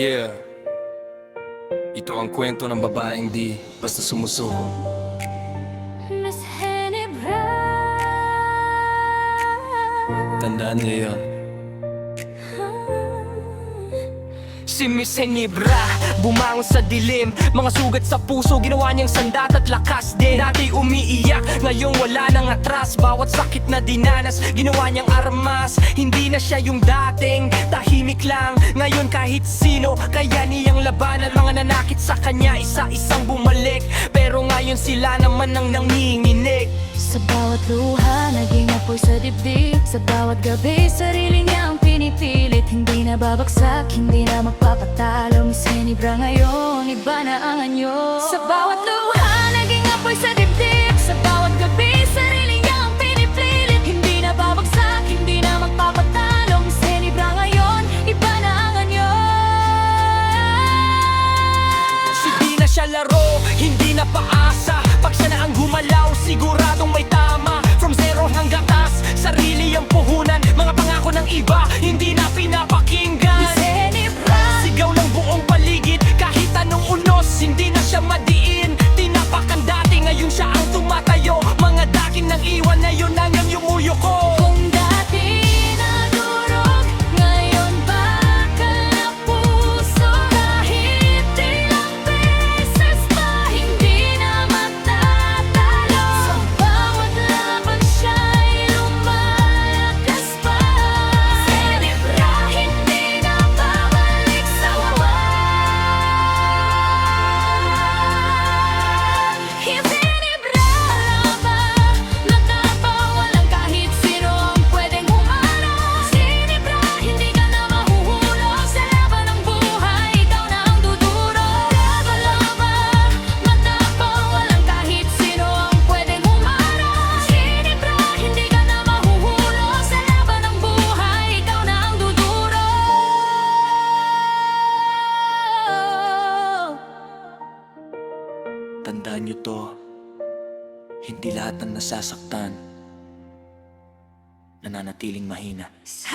Yeah, ito ang kwento ng babaeng di basta sumusuko. Miss Henebra. Tandaan niyo yun. Si Miss Henebra, bumangon sa dilim. Mga sugat sa puso, ginawa niyang sandat at lakas din. Dati umiiyak, ngayong wala nang atras. Bawat sakit na dinanas, ginawa niyang armas. Hindi na siya yung dating tahimik lang. Ngayon kahit sino, kaya niyang labanan. Mga nanakit sa kanya, isa-isang bumalik. Pero ngayon sila naman ang nanginginig. Sa bawat luha, naging apoy sa dibdib. Sa bawat gabi, sarili niya ang pinipilit. Hindi na babagsak, hindi na magpapatalo. Miss Henebra ngayon, iba na ang anyo. Sa bawat luha, naging apoy sa dibdib. Sa bawat gabi, sarili niya ang pinipilit. Hindi na babagsak, hindi na magpapatalo. Miss Henebra ngayon, iba na ang anyo. Hindi na siya laro, hindi na paasa. Pag siya na ang gumalaw, siguradong may tama. From zero hanggang taas, sarili ang puhunan. Mga pangako ng iba, hindi na pinapakinggan. Miss Henebra, Sigaw ng buong paligid, kahit anong unos, hindi na siya madiin. Tinapakan dati, ngayon siya ang tumatayo. Mga daking nang iwan na yun ang yumuyuko. kung dati nadurog, ngayon bakal na puso. Kahit ilang beses pa, hindi na matatalo. Sa bawat laban siya'y lumalakas pa. Henebra, hindi na babalik sa wawan. Henebra, matapang, walang kahit sino ang pwedeng humarang. Henebra, hindi ka na mahuhulog sa laban ng buhay, ikaw na ang duduro. Laban, matapang, walang kahit sino ang pwedeng humarang. Henebra, hindi ka na mahuhulog sa laban ng buhay, ikaw na ang duduro. Tandaan niyo to, hindi lahat ng nasasaktan nananatiling mahina. Sa